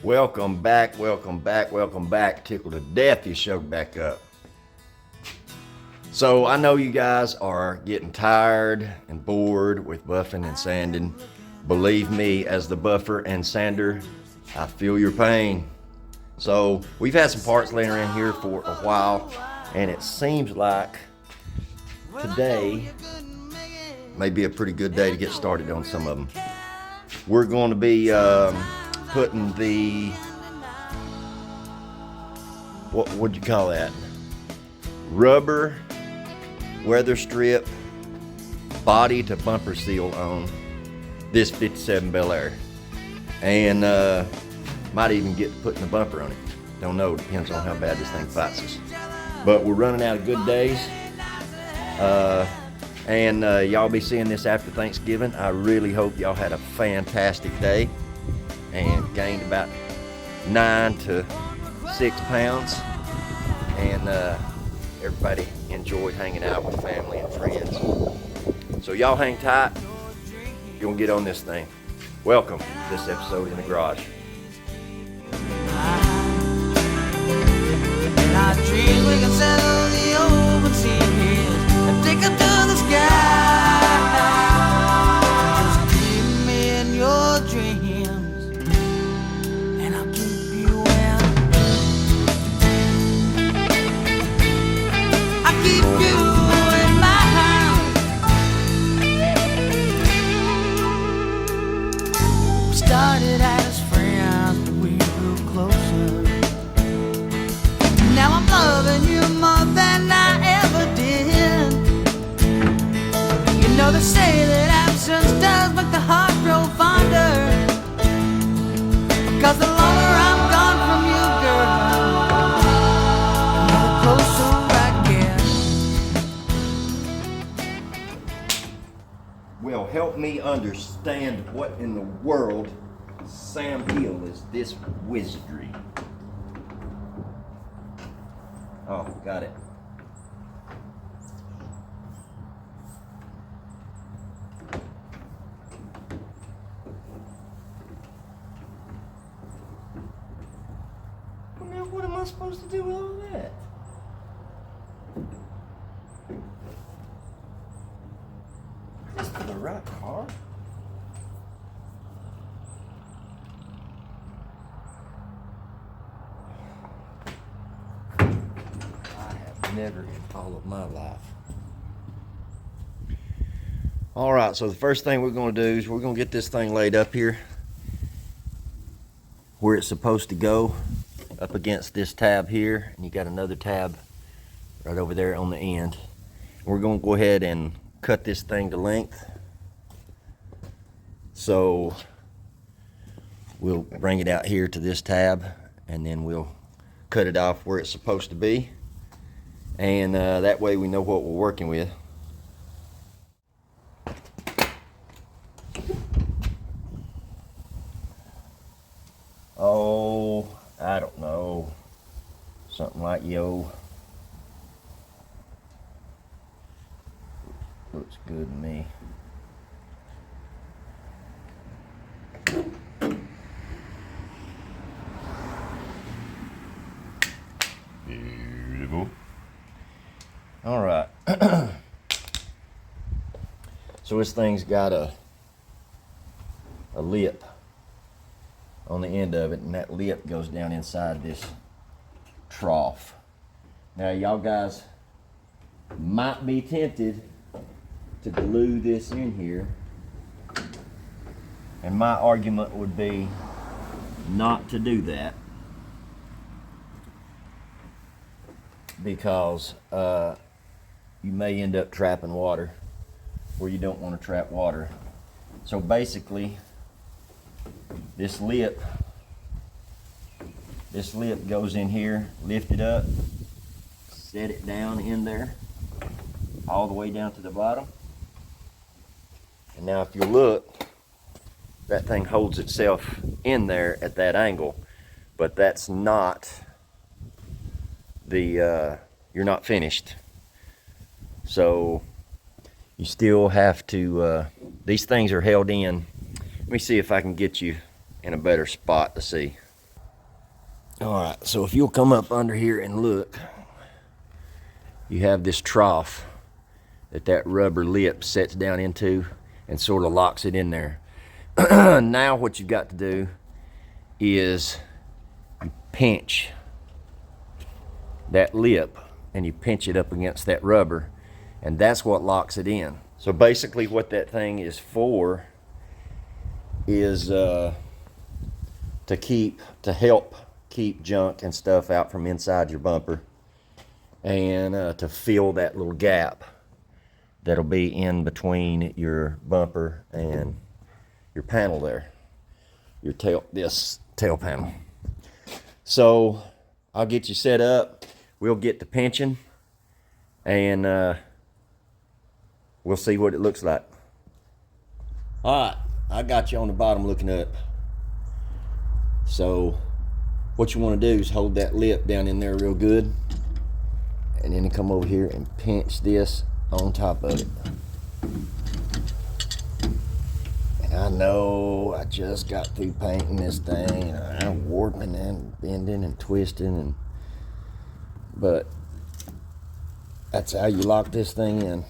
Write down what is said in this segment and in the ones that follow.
Welcome back, welcome back, welcome back. Tickled to death you showed back up. So I know you guys are getting tired and bored with buffing and sanding. Believe me, as the buffer and sander, I feel your pain. So we've had some parts laying around here for a while, and it seems like today may be a pretty good day to get started on some of them. We're going to be putting the, what would you call that? Rubber weather strip body to bumper seal on this 57 Belair. And might even get to putting the bumper on it. Don't know, depends on how bad this thing fights us. But we're running out of good days. And y'all be seeing this after Thanksgiving. I really hope y'all had a fantastic day and gained about 9 to 6 pounds. And everybody enjoyed hanging out with family and friends. So y'all hang tight. You're gonna get on this thing. Welcome to this episode in the garage. Our dreams, we can settle the open seas and take them to the sky. Just keep me in your dreams, and I'll keep you in. I keep you in my house. We started out as friends, but we grew closer. Now I'm loving you more than I ever did. You know they say that absence does make the heart grow fonder. Because the longer I'm gone from you, girl, the closer I get. Well, help me understand what in the world, Sam Hill, is this wizardry? Oh, got it. Well, now what am I supposed to do with all that? Is this for the right car? Never in all of my life. All right, so the first thing we're going to do is we're going to get this thing laid up here where it's supposed to go, up against this tab here, and you got another tab right over there on the end. We're going to go ahead and cut this thing to length. So we'll bring it out here to this tab, and then we'll cut it off where it's supposed to be. And that way we know what we're working with. Oh, I don't know. Something like yo. Looks good to me. Beautiful. All right. So this thing's got a lip on the end of it, and that lip goes down inside this trough. Now y'all guys might be tempted to glue this in here, and my argument would be not to do that, because you may end up trapping water where you don't want to trap water. So basically, this lip goes in here, lift it up, set it down in there, all the way down to the bottom. And now if you look, that thing holds itself in there at that angle, but that's not the, you're not finished. So you still have to, these things are held in. Let me see if I can get you in a better spot to see. All right, so if you'll come up under here and look, you have this trough that rubber lip sets down into and sort of locks it in there. Now what you've got to do is you pinch that lip and you pinch it up against that rubber, and that's what locks it in. So basically what that thing is for is to help keep junk and stuff out from inside your bumper, and to fill that little gap that'll be in between your bumper and your panel there, your this tail panel. So I'll get you set up, we'll get to pinching, and we'll see what it looks like. All right, I got you on the bottom looking up. So what you want to do is hold that lip down in there real good, and then come over here and pinch this on top of it. And I know I just got through painting this thing, and I'm warping and bending and twisting, but that's how you lock this thing in.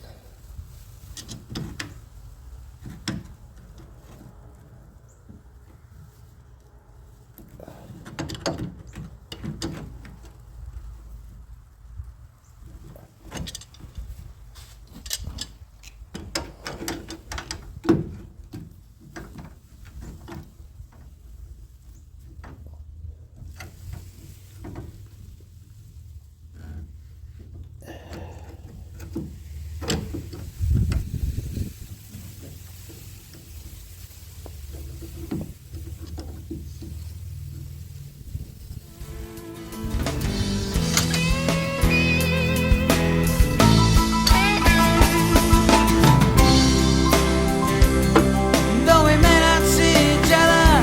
Though we may not see each other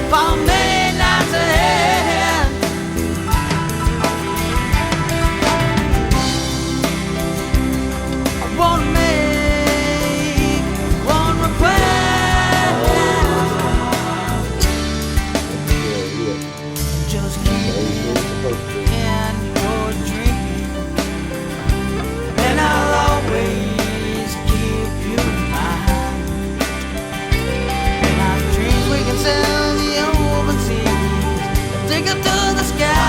for many nights ahead, I wanna make one request. Just keep me in your dreams, and I'll always keep you in mind. In our dreams we can sail the open seas, take up to the sky.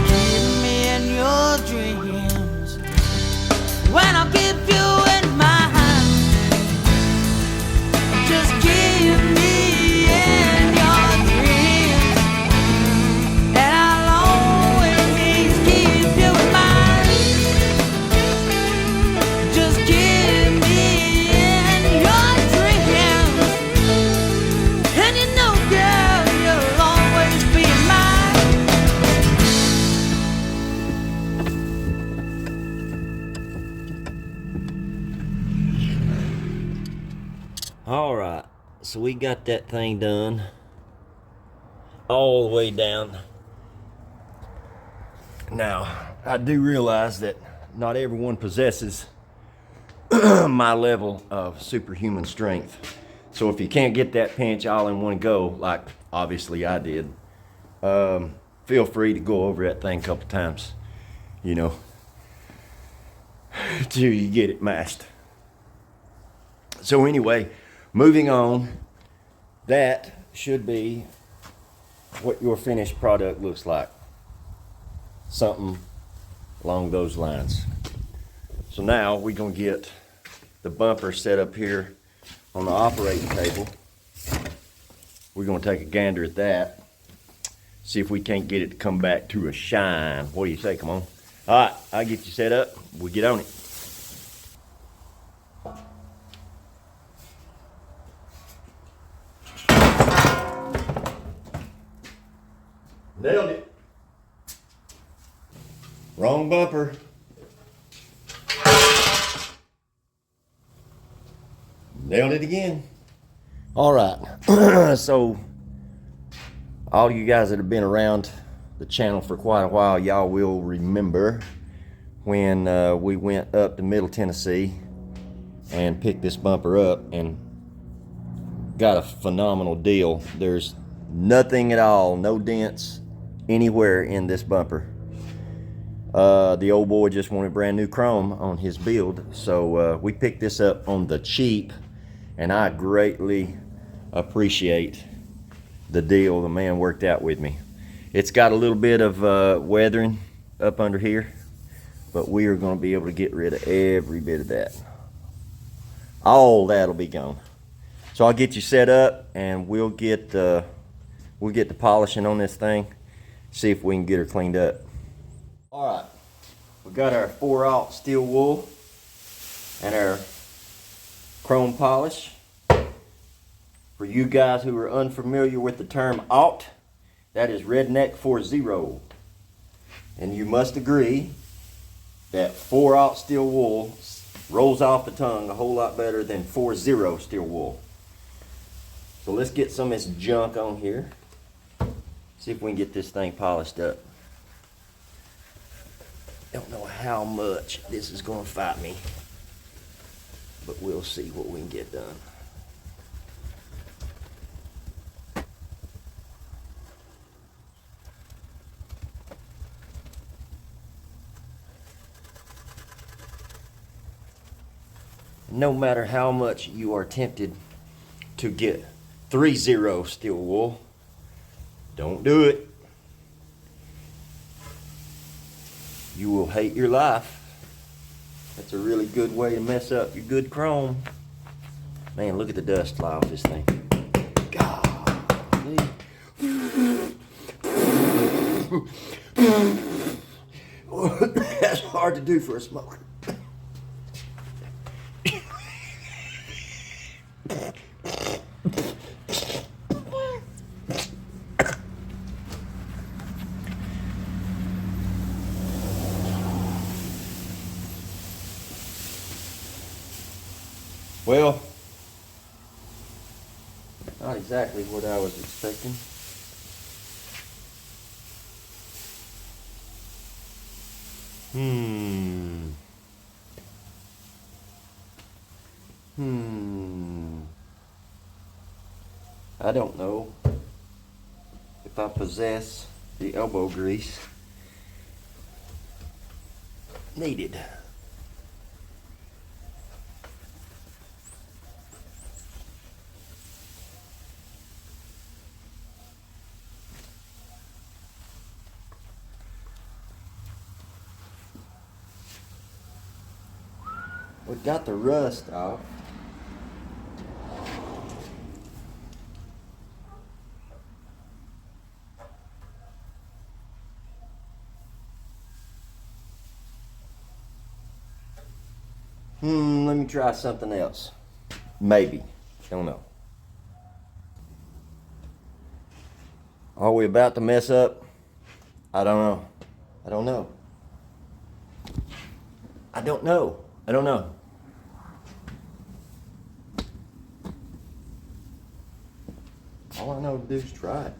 Just keep me in your dreams, when I'll keep you in mind. Just keep me in your dreams, and I'll always keep you in mind. Just keep me in your dreams, and you know, girl, you'll always be mine. All right, so we got that thing done all the way down. Now, I do realize that not everyone possesses my level of superhuman strength. So if you can't get that pinch all in one go, like obviously I did, feel free to go over that thing a couple times, you know, till you get it mashed. So anyway, moving on, that should be what your finished product looks like. Something along those lines. So now we're gonna get the bumper set up here on the operating table. We're gonna take a gander at that, see if we can't get it to come back to a shine. What do you say? Come on. All right, I'll get you set up. We'll get on it. Nailed it. Wrong bumper. Nailed it again. All right. So all you guys that have been around the channel for quite a while, y'all will remember when we went up to Middle Tennessee and picked this bumper up and got a phenomenal deal. There's Nothing at all, no dents anywhere in this bumper. The old boy just wanted brand new chrome on his build, so we picked this up on the cheap, and I greatly appreciate the deal the man worked out with me. It's got a little bit of weathering up under here, but we are going to be able to get rid of every bit of that. All that'll be gone. So I'll get you set up, and we'll get the polishing on this thing, see if we can get her cleaned up. All right, we got our 4/0 steel wool and our chrome polish. For you guys who are unfamiliar with the term aught, that is redneck for 0. And you must agree that 4/0 steel wool rolls off the tongue a whole lot better than 4/0 steel wool. So let's get some of this junk on here. See if we can get this thing polished up. Don't know how much this is going to fight me, but we'll see what we can get done. No matter how much you are tempted to get 3/0 steel wool, don't do it. You will hate your life. That's a really good way to mess up your good chrome. Man, look at the dust fly off this thing. Golly. That's hard to do for a smoker. Well, not exactly what I was expecting. I don't know if I possess the elbow grease needed. We got the rust off. Let me try something else. Maybe. Don't know. Are we about to mess up? I don't know. I don't know. I don't know. I don't know. All I know to do is try it.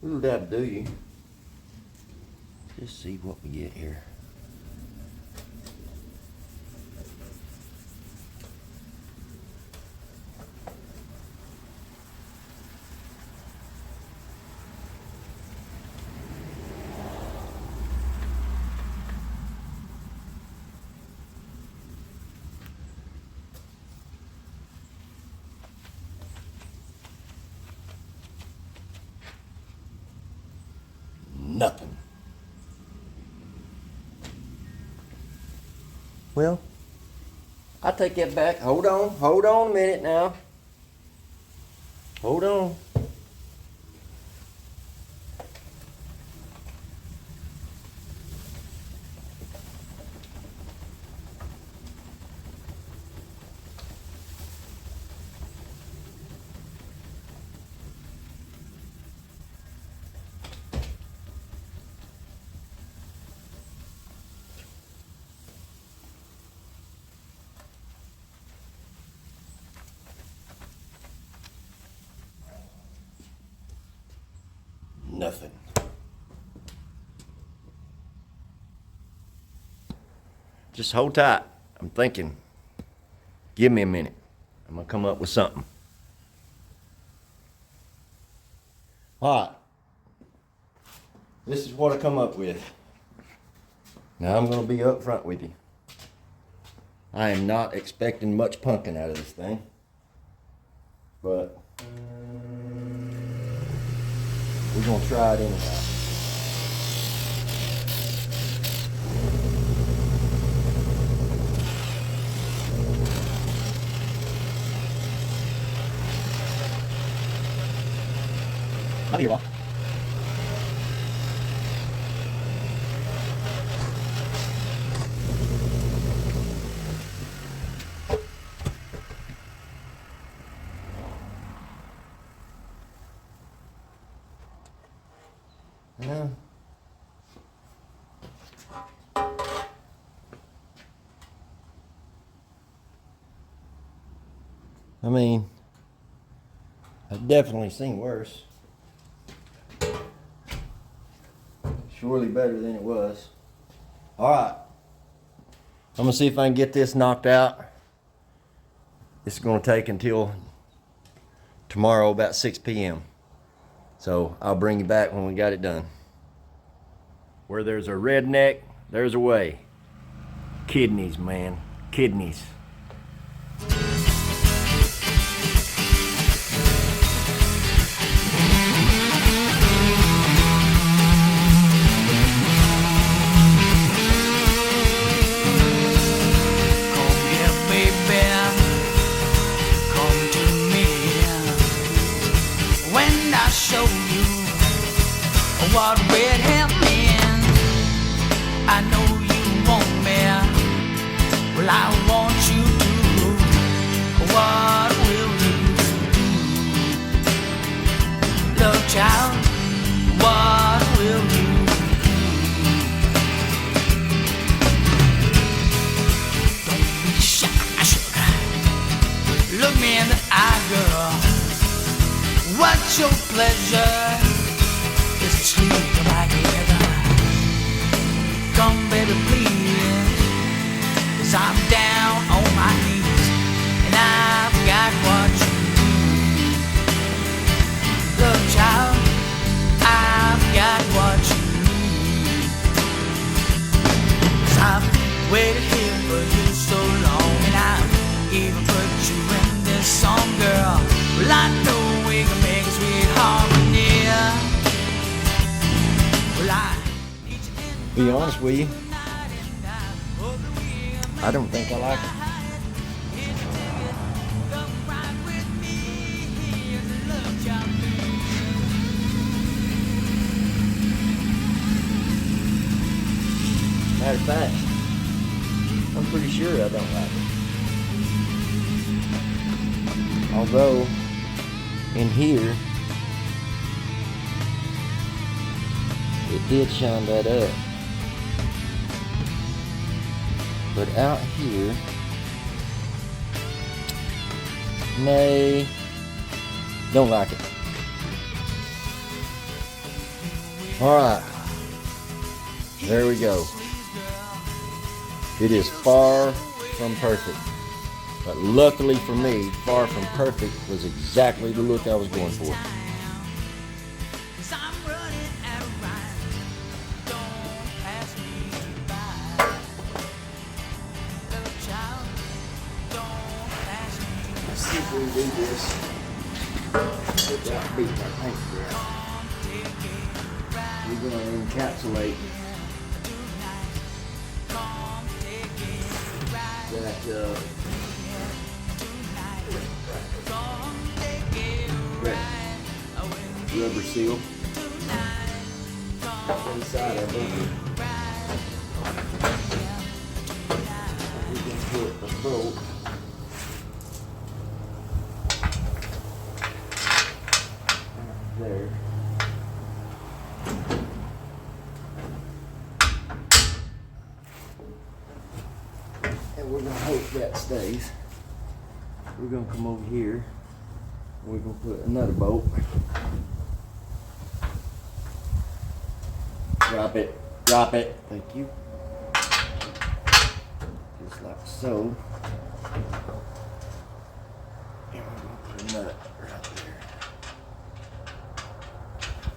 Little dab do you. Just see what we get here. Nothing. Well, I take that back. Hold on a minute now. Hold on. Nothing. Just hold tight. I'm thinking. Give me a minute. I'm gonna come up with something. All right. This is what I come up with. Now I'm gonna be up front with you. I am not expecting much pumpkin out of this thing, but we're gonna try it anyhow. I'll be here. Yeah. I mean, I've definitely seen worse. Surely better than it was. All right. I'm gonna see if I can get this knocked out. This is gonna take until tomorrow about 6 p.m. So I'll bring you back when we got it done. Where there's a redneck, there's a way. Kidneys, man, kidneys. What red hell means. I know you want me. Well, I want you to. What will you do? Love child, what will you do? Don't be shy, sugar. Look me in the eye, girl. What's your pleasure? Sleep right together. Come, baby, please. 'Cause I'm down on my knees and I've got what you need. Love child, I've got what you need. 'Cause I've waited here for you so long, and I've even put you in this song, girl. Well, I know we can make a sweet harmony. Be honest with you, I don't think I like it. Matter of fact, I'm pretty sure I don't like it. Although, in here, it did shine that up. But out here, nay, don't like it. All right, there we go. It is far from perfect, but luckily for me, far from perfect was exactly the look I was going for. See if we can do this without beating our paint down. We're going to encapsulate that rubber seal inside our bumper. We can put a bolt there. And we're going to hope that stays. We're going to come over here and we're going to put another bolt. Drop it. Drop it. Thank you. Just like so.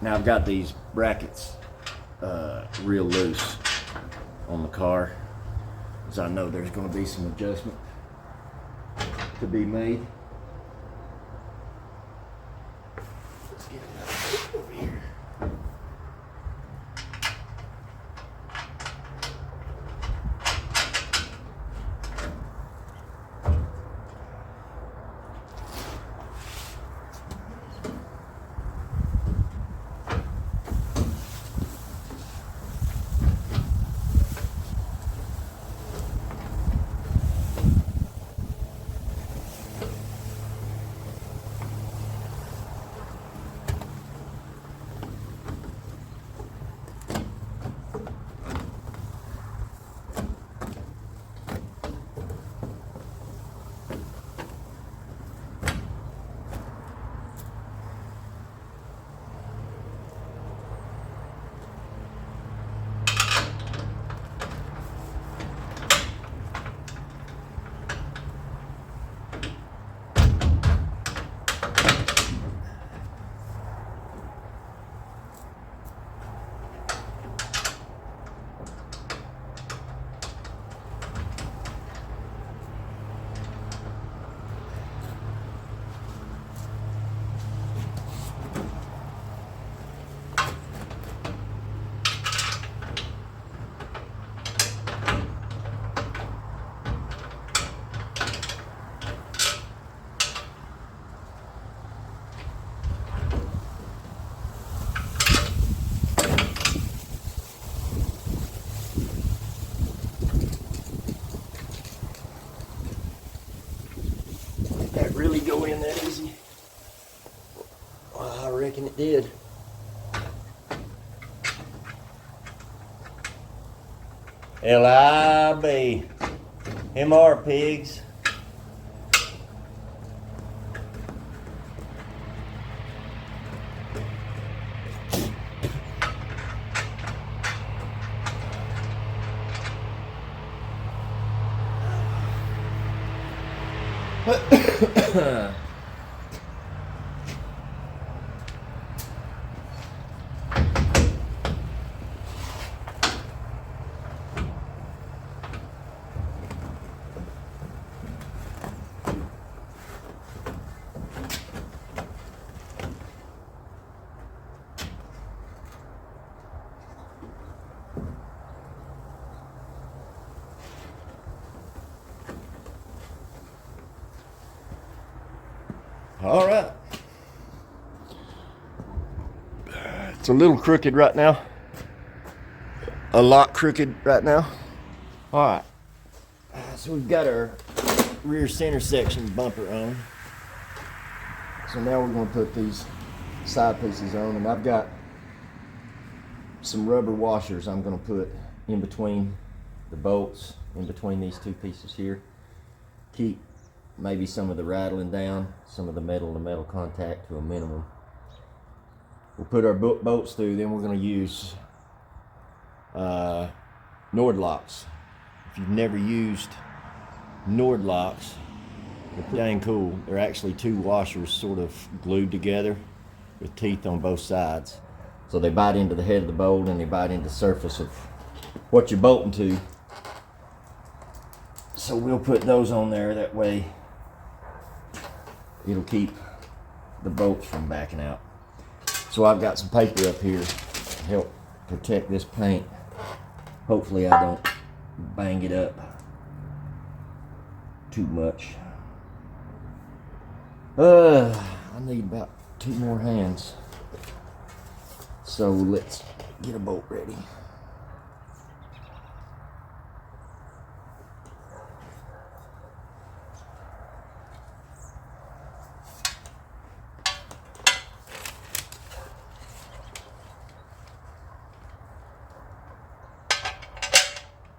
Now I've got these brackets real loose on the car, because I know there's going to be some adjustment to be made. Let's get it over here. That really go in that easy? Well, I reckon it did. L-I-B. M-R, pigs. All right. It's a little crooked right now. A lot crooked right now. All right. So we've got our rear center section bumper on. So now we're going to put these side pieces on, and I've got some rubber washers I'm going to put in between the bolts, in between these two pieces here. Keep maybe some of the rattling down, some of the metal to metal contact to a minimum. We'll put our bolts through, then we're going to use Nord locks. If you've never used Nord locks, they're pretty dang cool. They're actually two washers sort of glued together with teeth on both sides. So they bite into the head of the bolt and they bite into the surface of what you're bolting to. So we'll put those on there, that way it'll keep the bolts from backing out. So I've got some paper up here to help protect this paint. Hopefully I don't bang it up too much. I need about 2 more hands. So let's get a bolt ready.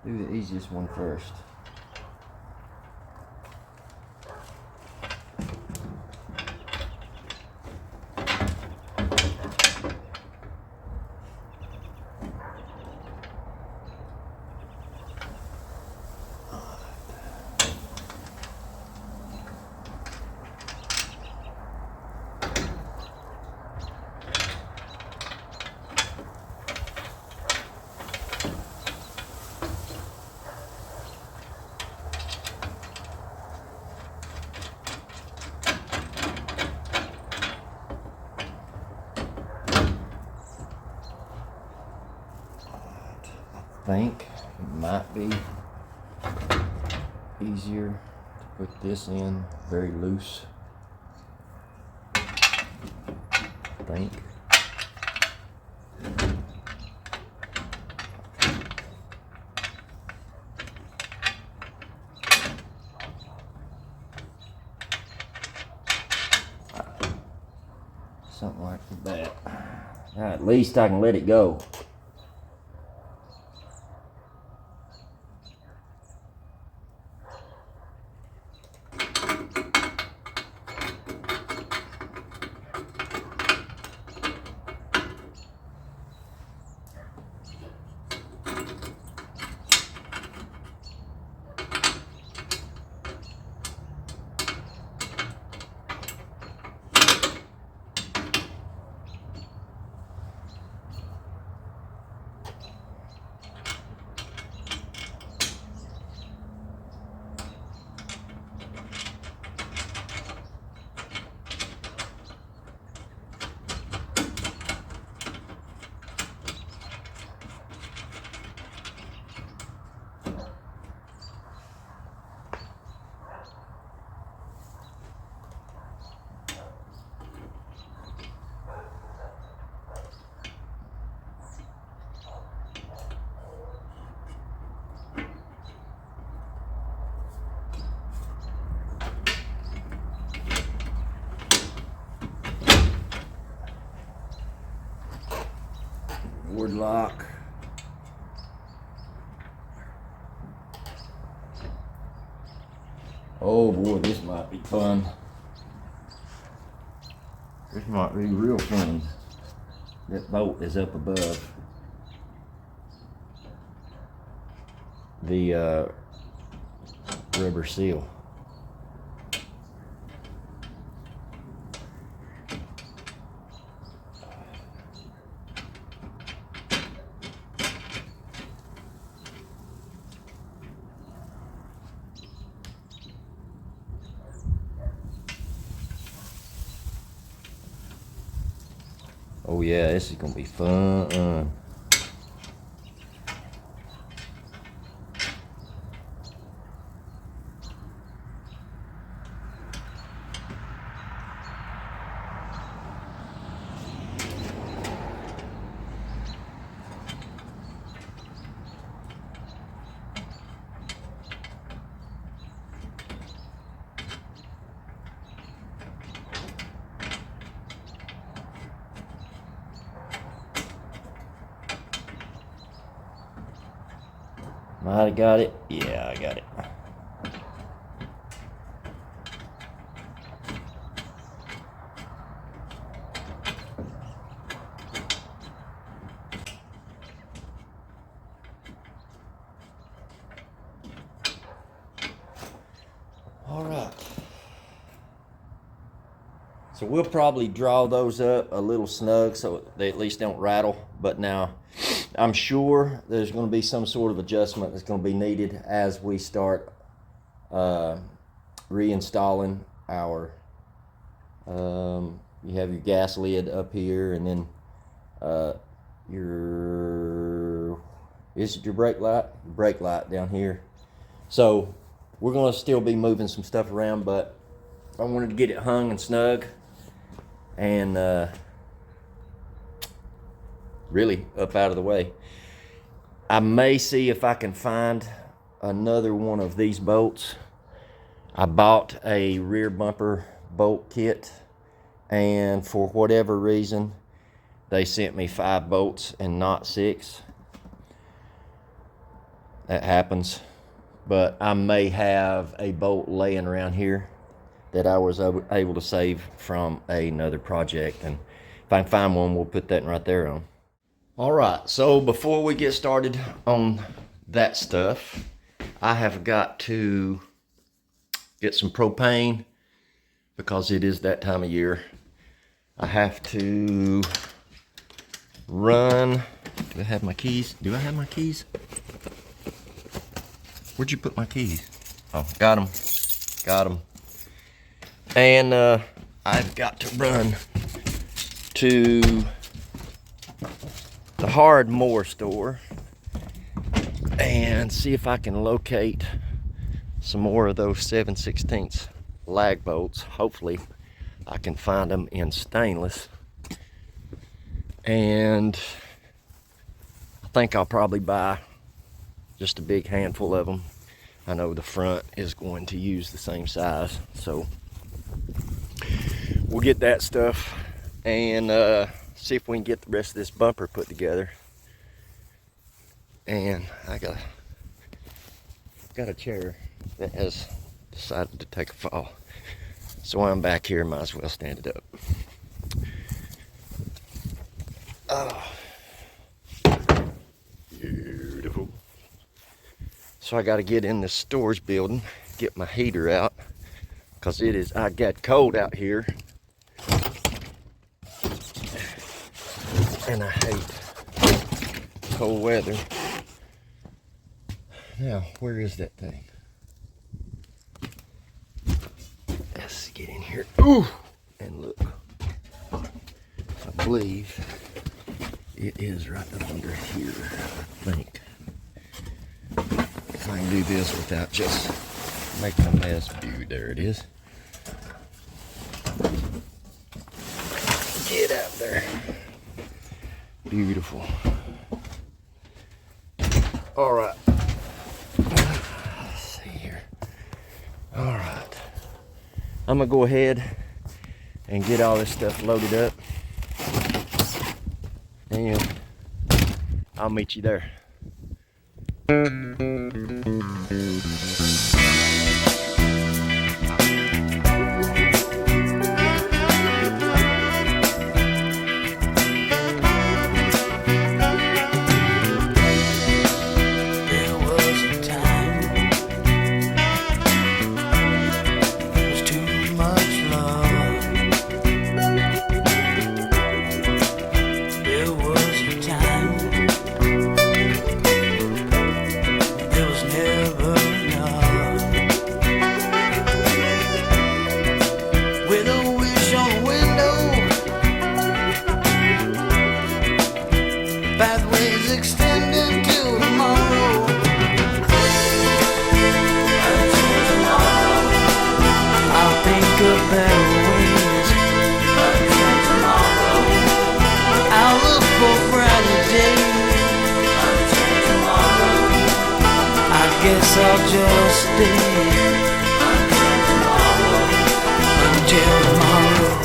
Do the easiest one first. think it might be easier to put this in very loose. I think. Something like that. At least I can let it go. Wood lock. Oh boy, this might be fun. This might be real fun. That bolt is up above the rubber seal. Oh yeah, this is gonna be fun. Might have got it. Yeah, I got it. All right. So we'll probably draw those up a little snug so they at least don't rattle. But now I'm sure there's going to be some sort of adjustment that's going to be needed as we start reinstalling our you have your gas lid up here, and then your brake light down here. So we're going to still be moving some stuff around, but I wanted to get it hung and snug and really up out of the way. I may see if I can find another one of these bolts. I bought a rear bumper bolt kit, and for whatever reason they sent me 5 bolts and not 6. That happens, but I may have a bolt laying around here that I was able to save from another project, and if I can find one, we'll put that right there on. All right, so before we get started on that stuff, I have got to get some propane because it is that time of year. I have to run. Do I have my keys? Do I have my keys? Where'd you put my keys? Oh, got them. Got them. And I've got to run to the Hardmore store and see if I can locate some more of those 7/16 lag bolts. Hopefully I can find them in stainless, and I think I'll probably buy just a big handful of them. I know the front is going to use the same size, so we'll get that stuff and see if we can get the rest of this bumper put together. And I got a chair that has decided to take a fall, so I'm back here, might as well stand it up. Oh, beautiful. So I got to get in this storage building, get my heater out, because I got cold out here, and I hate cold weather. Now, where is that thing? Let's get in here. Ooh! And look, I believe it is right up under here, I think. If I can do this without just making a mess. Dude, there it is. Get out there. Beautiful. All right. Let's see here. All right. I'm gonna go ahead and get all this stuff loaded up, and I'll meet you there. Pathways extending to tomorrow. Until tomorrow, I'll think of better ways. Until tomorrow, I'll look for brighter days. Until tomorrow, I guess I'll just stay. Until tomorrow.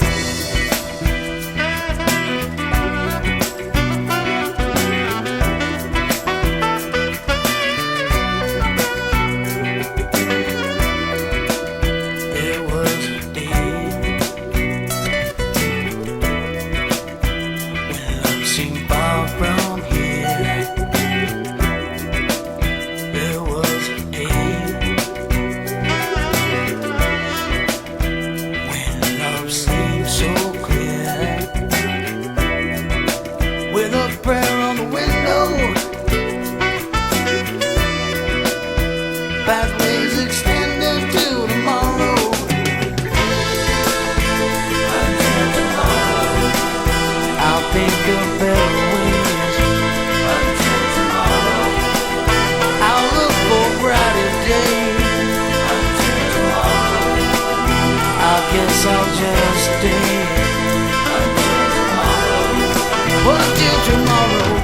Pathways extending to tomorrow. Until tomorrow, I'll think of better ways. Until tomorrow, I'll look for brighter days. Until tomorrow, I guess I'll just stay. Until tomorrow, but until tomorrow.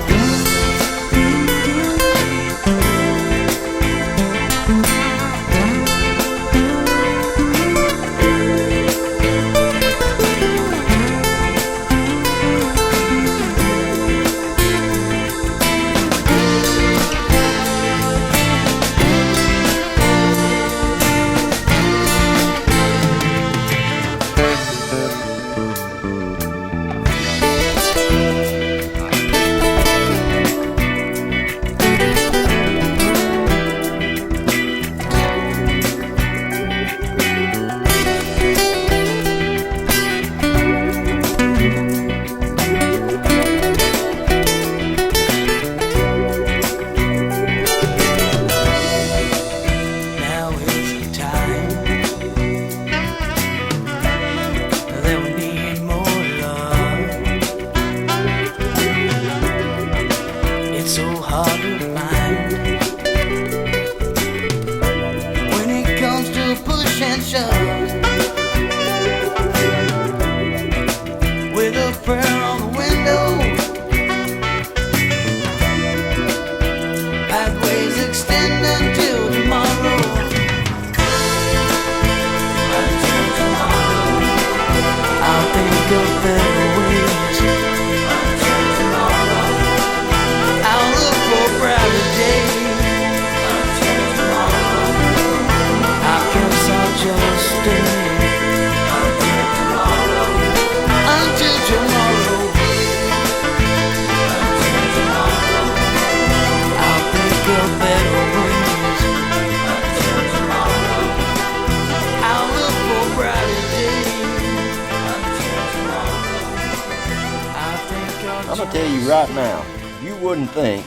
tell you right now, you wouldn't think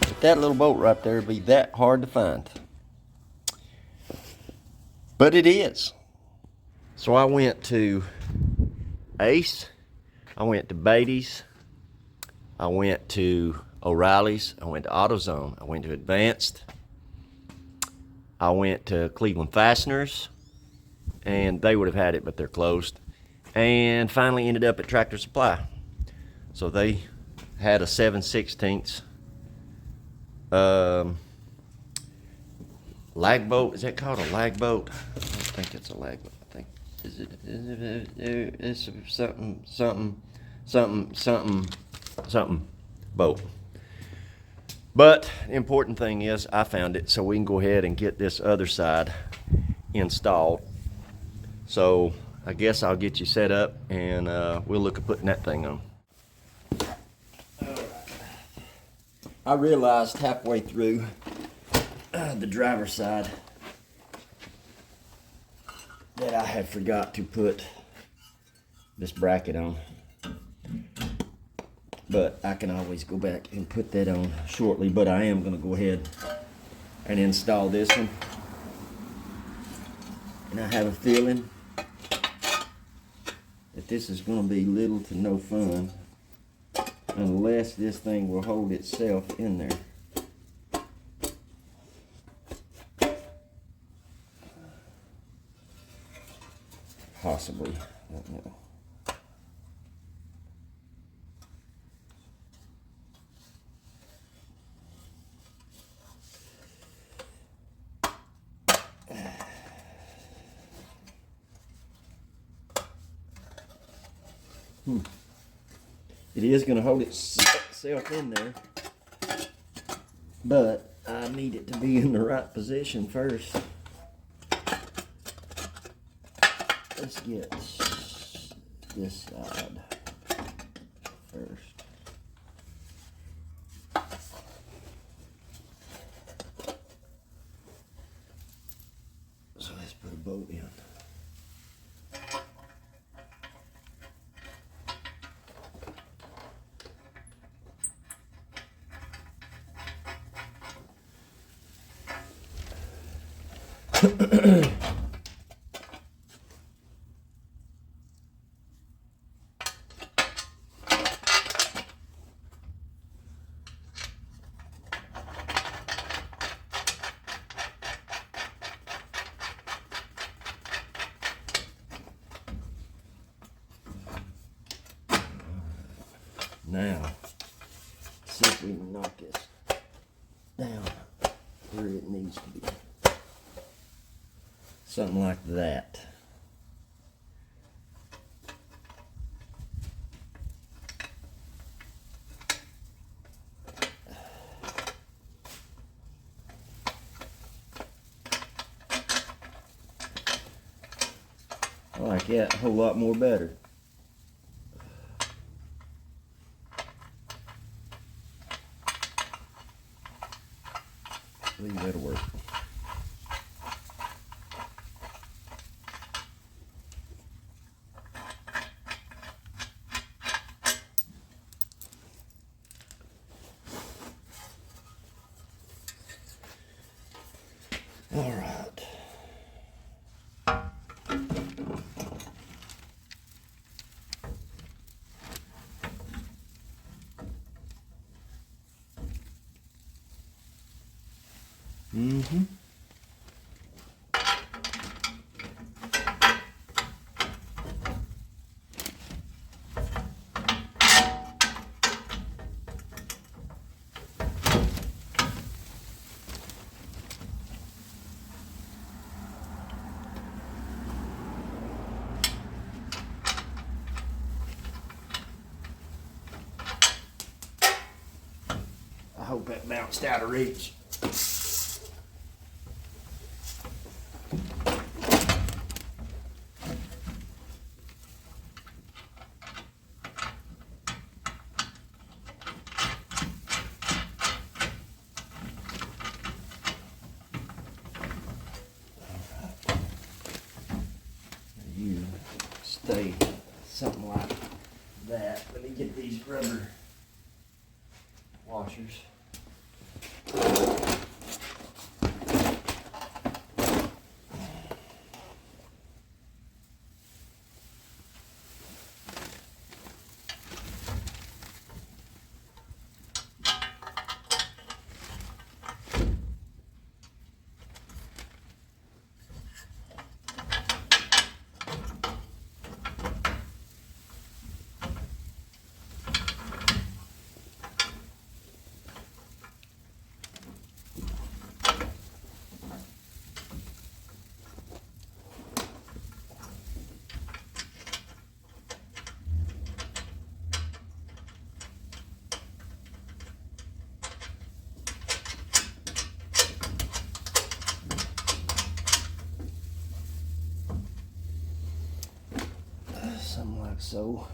that that little boat right there would be that hard to find. But it is. So I went to Ace, I went to Beatty's, I went to O'Reilly's, I went to AutoZone, I went to Advanced, I went to Cleveland Fasteners, and they would have had it, but they're closed. And finally ended up at Tractor Supply. So they had a 7/16 lag boat. Is that called a lag boat? I don't think it's a lag boat. I think it's something boat. But the important thing is I found it, so we can go ahead and get this other side installed. So I guess I'll get you set up, and we'll look at putting that thing on. I realized halfway through the driver's side that I had forgot to put this bracket on, but I can always go back and put that on shortly. But I am going to go ahead and install this one, and I have a feeling that this is going to be little to no fun unless this thing will hold itself in there. Possibly. I don't know. It is going to hold itself in there, but I need it to be in the right position first. Let's get this side first. So let's put a bolt in. Now, see if we can knock this down where it needs to be. Something like that. I like that a whole lot more better. I think that'll work. All right. Mm-hmm. I hope that bounced out of reach. You stay something like that. Let me get these rubber washers. Something like so.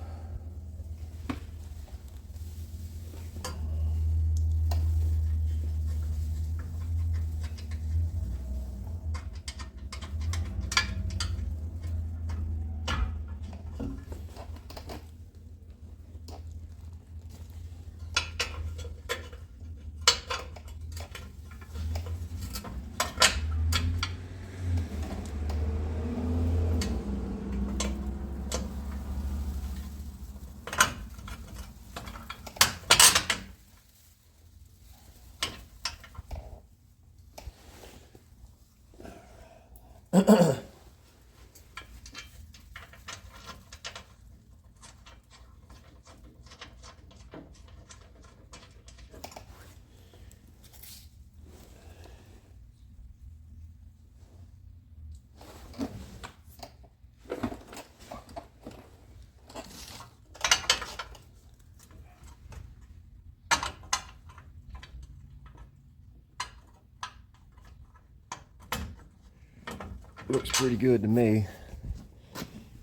Looks pretty good to me.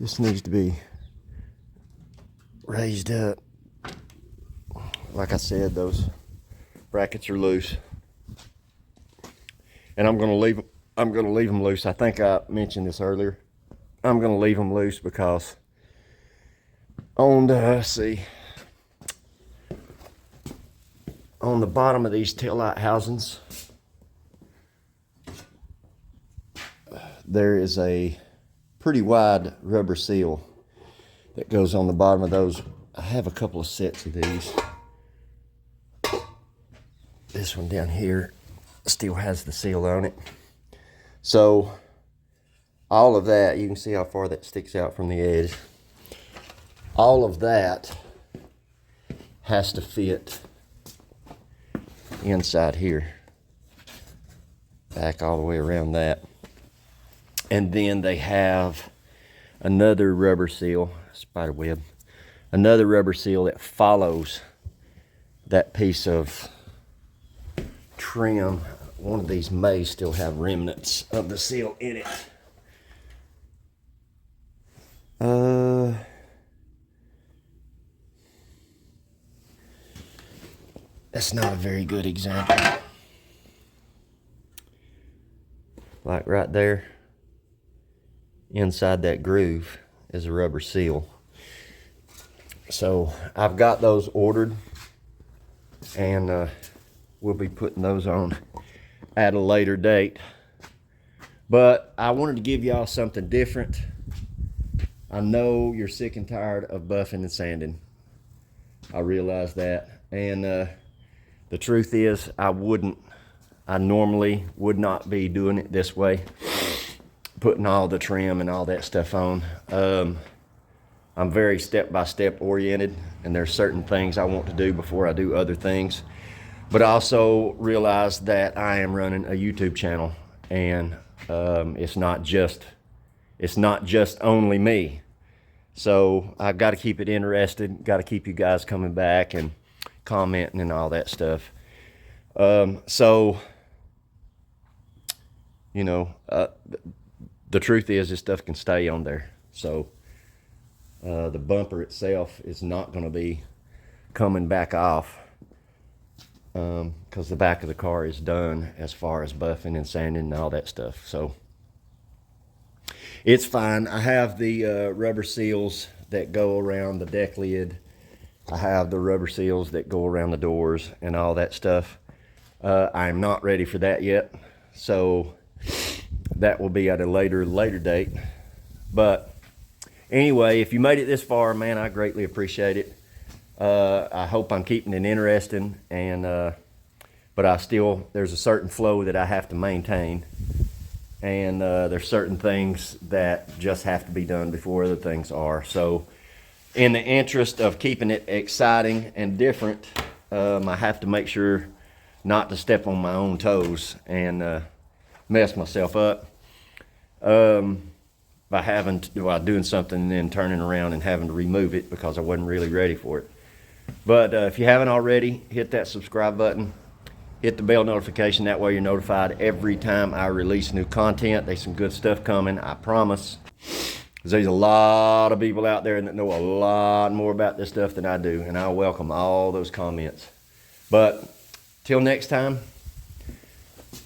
This needs to be raised up. Like I said, those brackets are loose, and I'm gonna leave them loose. I think I mentioned this earlier. I'm gonna leave them loose because on the on the bottom of these taillight housings, there is a pretty wide rubber seal that goes on the bottom of those. I have a couple of sets of these. This one down here still has the seal on it. So all of that, you can see how far that sticks out from the edge. All of that has to fit inside here, back all the way around that. And then they have another rubber seal, spider web, another rubber seal that follows that piece of trim. One of these may still have remnants of the seal in it. That's not a very good example. Like right there, inside that groove is a rubber seal. So I've got those ordered, and we'll be putting those on at a later date. But I wanted to give y'all something different. I know you're sick and tired of buffing and sanding. I realize that. And the truth is, I normally would not be doing it this way, putting all the trim and all that stuff on. I'm very step-by-step oriented, and there's certain things I want to do before I do other things. But I also realize that I am running a YouTube channel, and it's not just only me. So I've got to keep it interested, got to keep you guys coming back and commenting and all that stuff. So, you know, the truth is this stuff can stay on there. So the bumper itself is not going to be coming back off, because the back of the car is done as far as buffing and sanding and all that stuff. So it's fine. I have the rubber seals that go around the deck lid I have the rubber seals that go around the doors and all that stuff. I'm not ready for that yet, so that will be at a later date. But anyway, if you made it this far, man, I greatly appreciate it. I hope I'm keeping it interesting, and but there's a certain flow that I have to maintain, and there's certain things that just have to be done before other things are. So in the interest of keeping it exciting and different, I have to make sure not to step on my own toes and mess myself up by doing something and then turning around and having to remove it because I wasn't really ready for it. But if you haven't already, hit that subscribe button, hit the bell notification. That way you're notified every time I release new content. There's some good stuff coming, I promise. There's a lot of people out there that know a lot more about this stuff than I do, and I welcome all those comments. But till next time,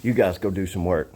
you guys go do some work.